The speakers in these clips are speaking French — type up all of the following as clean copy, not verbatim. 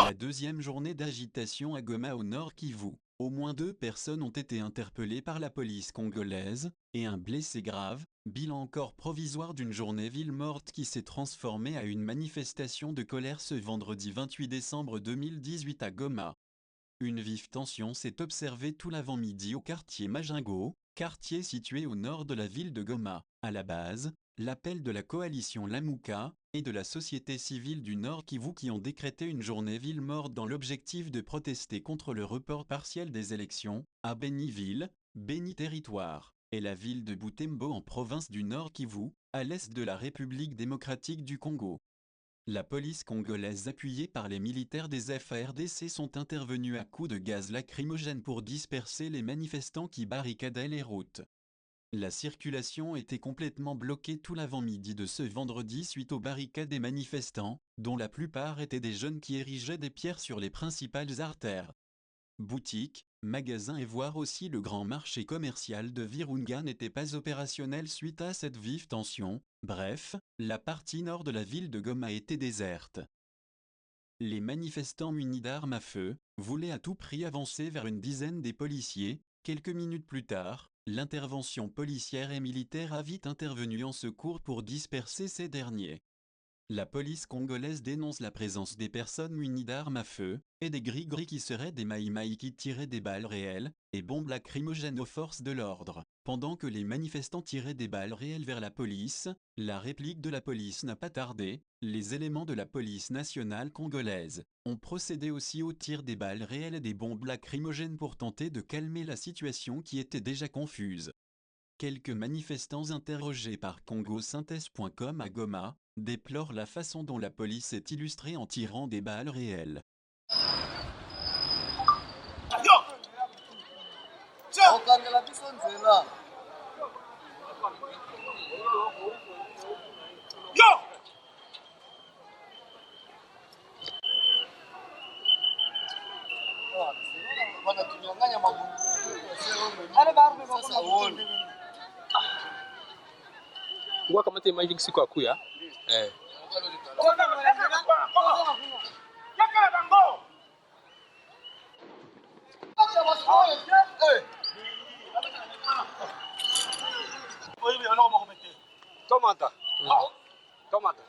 la deuxième journée d'agitation à Goma au nord Kivu. Au moins 2 personnes ont été interpellées par la police congolaise, et un blessé grave, bilan encore provisoire d'une journée ville morte qui s'est transformée à une manifestation de colère ce vendredi 28 décembre 2018 à Goma. Une vive tension s'est observée tout l'avant-midi au quartier Majingo, quartier situé au nord de la ville de Goma. À la base, l'appel de la coalition Lamuka et de la société civile du Nord Kivu qui ont décrété une journée ville morte dans l'objectif de protester contre le report partiel des élections à Béniville, Béni Territoire, et la ville de Butembo en province du Nord Kivu, à l'est de la République démocratique du Congo. La police congolaise appuyée par les militaires des FARDC sont intervenus à coups de gaz lacrymogène pour disperser les manifestants qui barricadaient les routes. La circulation était complètement bloquée tout l'avant-midi de ce vendredi suite aux barricades des manifestants, dont la plupart étaient des jeunes qui érigeaient des pierres sur les principales artères. Boutiques, magasins et voire aussi le grand marché commercial de Virunga n'étaient pas opérationnels suite à cette vive tension. Bref, la partie nord de la ville de Goma était déserte. Les manifestants munis d'armes à feu voulaient à tout prix avancer vers une dizaine des policiers. Quelques minutes plus tard, l'intervention policière et militaire a vite intervenu en secours pour disperser ces derniers. La police congolaise dénonce la présence des personnes munies d'armes à feu et des gris-gris qui seraient des maïmaïs qui tiraient des balles réelles et bombes lacrymogènes aux forces de l'ordre. Pendant que les manifestants tiraient des balles réelles vers la police, la réplique de la police n'a pas tardé. Les éléments de la police nationale congolaise ont procédé aussi au tir des balles réelles et des bombes lacrymogènes pour tenter de calmer la situation qui était déjà confuse. Quelques manifestants interrogés par congosynthèse.com à Goma déplorent la façon dont la police est illustrée en tirant des balles réelles. Ngoja kama tema hivi siku akuya. Tomata. Tomata.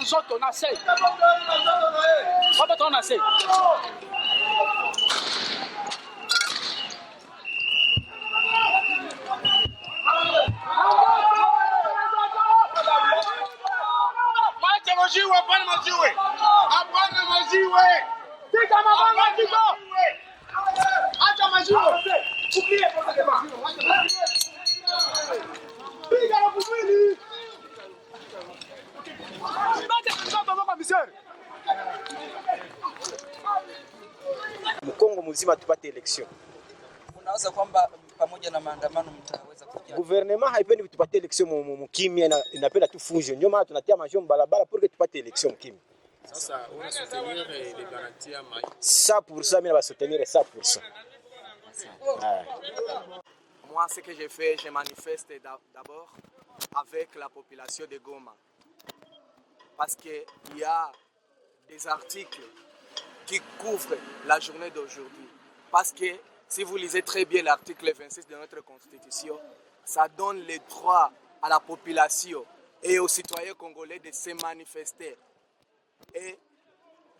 Nzoto na se. Baba tona se. Maje majiwe, hapana majiwe. Hapana majiwe. Tika mabanga tiko. Acha majiwe. Kukie kwa jamaa. Piga na kumwili. Mkongo mzima tupate election. Unaweza kwamba pamoja na maandamano mtaweza kufikia. Gouvernement haipendi kutupatia election mkimya na inapenda tu fusion. Ndio maana tunatia majomba barabara pour que tupate election mkimya. Sasa on soutenir les garanties à 100% mimi na soutenir 100%. Moi, ce que j'ai fait, je manifeste d'abord avec la population de Goma. Parce qu'il y a des articles qui couvrent la journée d'aujourd'hui. Parce que si vous lisez très bien l'article 26 de notre Constitution, ça donne le droit à la population et aux citoyens congolais de se manifester. Et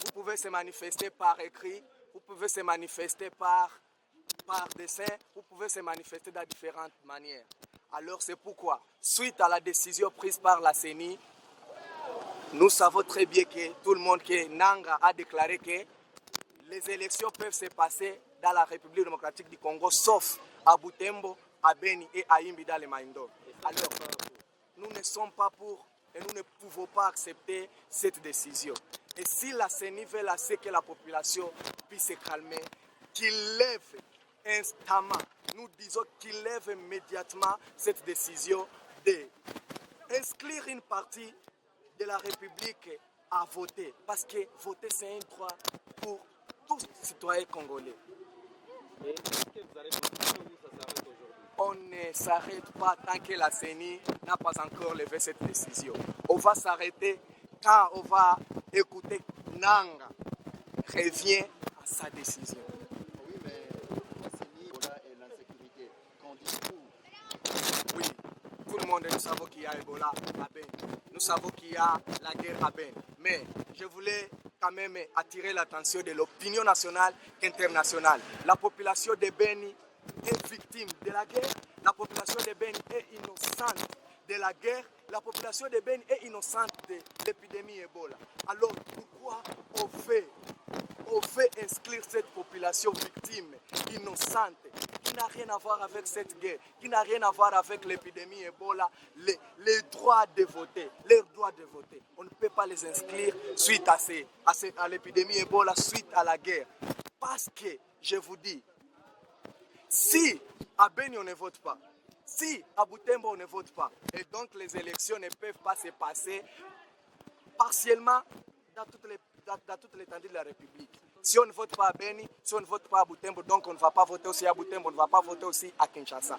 vous pouvez se manifester par écrit, vous pouvez se manifester par dessin, vous pouvez se manifester de différentes manières. Alors c'est pourquoi, suite à la décision prise par la CENI, nous savons très bien que tout le monde, que Nanga a déclaré que les élections peuvent se passer dans la République démocratique du Congo, sauf à Butembo, à Beni et à Imbi dans les Maindo. Alors, nous ne sommes pas pour et nous ne pouvons pas accepter cette décision. Et si la CENI veut laisser que la population puisse se calmer, qu'il lève instamment, nous disons qu'il lève immédiatement cette décision d'inscrire une partie de la République à voter. Parce que voter, c'est un droit pour tous les citoyens congolais. Mais est-ce que vous allez continuer ou ça s'arrête aujourd'hui? On ne s'arrête pas tant que la CENI n'a pas encore levé cette décision. On va s'arrêter quand on va écouter Nanga revient à sa décision. Oui, mais la CENI et l'insécurité, qu'en dites-vous? Oui, tout le monde, nous savons qu'il y a Ebola à Beni. Nous savons qu'il y a la guerre à Beni. Mais je voulais quand même attirer l'attention de l'opinion nationale et internationale. La population de Beni est victime de la guerre. La population de Beni est innocente de la guerre. La population de Beni est innocente de l'épidémie Ebola. Alors pourquoi on fait inscrire cette population victime, innocente, qui n'a rien à voir avec cette guerre, qui n'a rien à voir avec l'épidémie Ebola, les droits de voter, leurs droits de voter. On ne peut pas les inscrire suite à l'épidémie Ebola, suite à la guerre. Parce que, je vous dis, si à Beni on ne vote pas, si à Butembo on ne vote pas, et donc les élections ne peuvent pas se passer partiellement dans toute l'étendue de la République. Si on ne vote pas à Beni, si on ne vote pas à Butembo, donc on ne va pas voter aussi à Butembo, on ne va pas voter aussi à Kinshasa.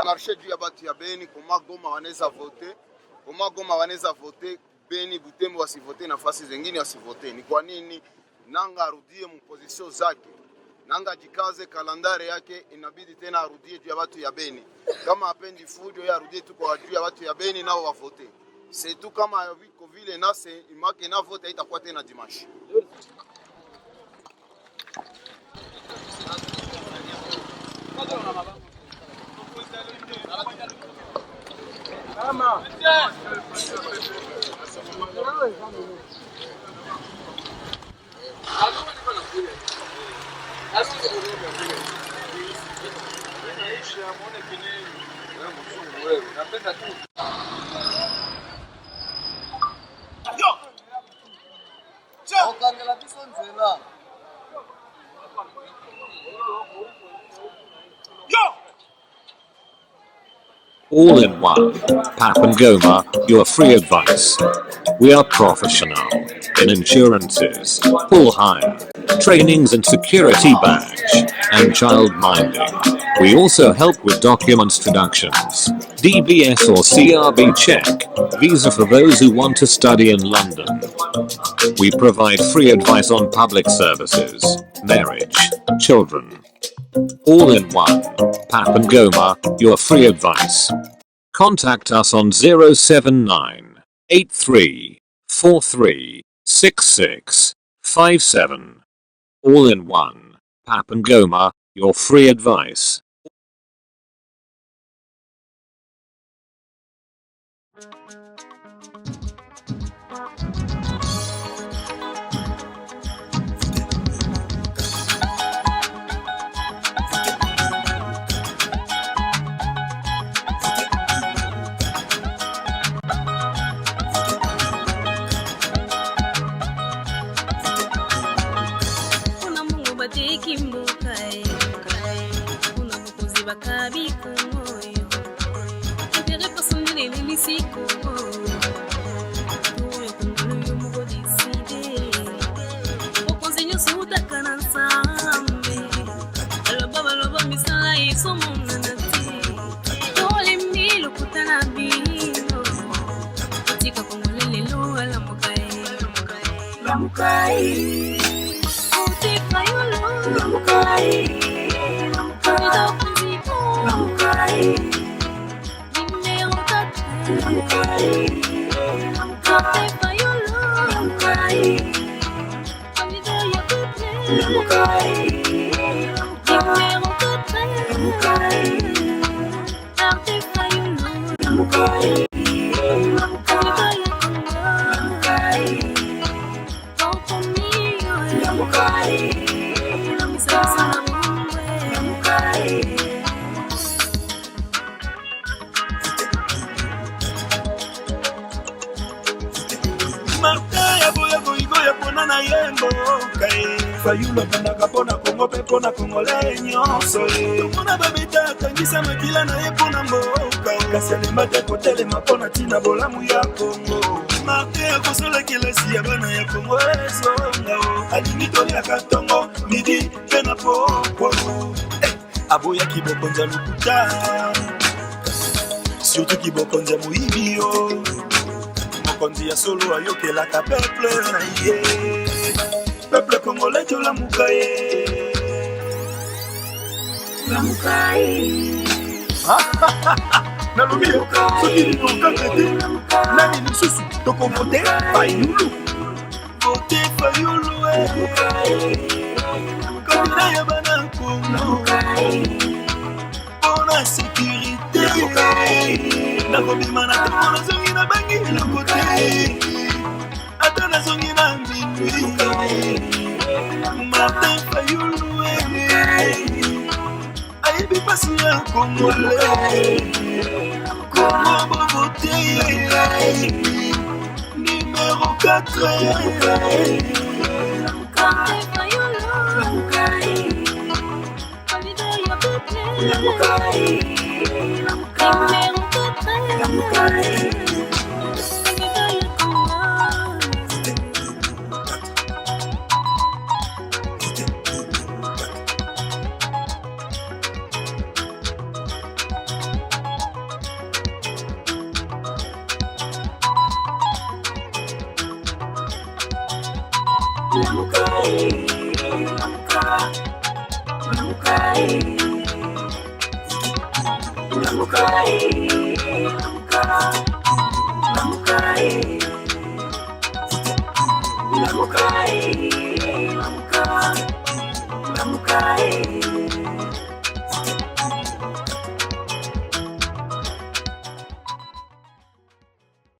Marché juu ya batu ya Beni, koma Goma wanaweza vote, koma Goma wanaweza vote, Beni Butembo wasivote, nafasi zingine wasivote. Ni kwa nini? Nanga arudie mpozisio zake, Nanga jikaze, kalandare yake inabidi tena arudie juu ya batu ya Beni. Kama apendi fujo, ya arudie tu kwa juu ya batu ya Beni nao wavote. C'est tout kama viko vile na se imake na vote itakuwa tena dimanche. All in one. Pap and Goma, your free advice. We are professional in insurances, full hire, trainings and security badge, and child minding. We also help with documents traductions, DBS or CRB check, visa for those who want to study in London. We provide free advice on public services, marriage, children. All in one. Pap and Goma, your free advice. Contact us on 079 83 43 66 57. All in one. Papangoma, your free advice. Fayulu pendaka pona Kongo pe pona Kongole nyonso tomona babeta kangisa makila na ye pona mboka kasi alemba te kotelema pona tina bolamu ya Kongo marte akosola kelasi ya bana ya Kongo ezonga alingi toliaka tongo midi pe na pokwa aboya kibokonza lukuta surtout kibokonza moyibi yo mokonzi ya solo ayokelaka peuple na ye peuple congolais to la mukaye na lobio soki ni okatete nani lisusu tokovote Fayulu vote Fayulu kandida ya bana Kongo pona sécurité nakobima na ntongo nazongi na bangi eloko te ata nazongi na minui Martin Fayulu ayebi pasi ya Congolais Congo bovote numéro 4 Namukai.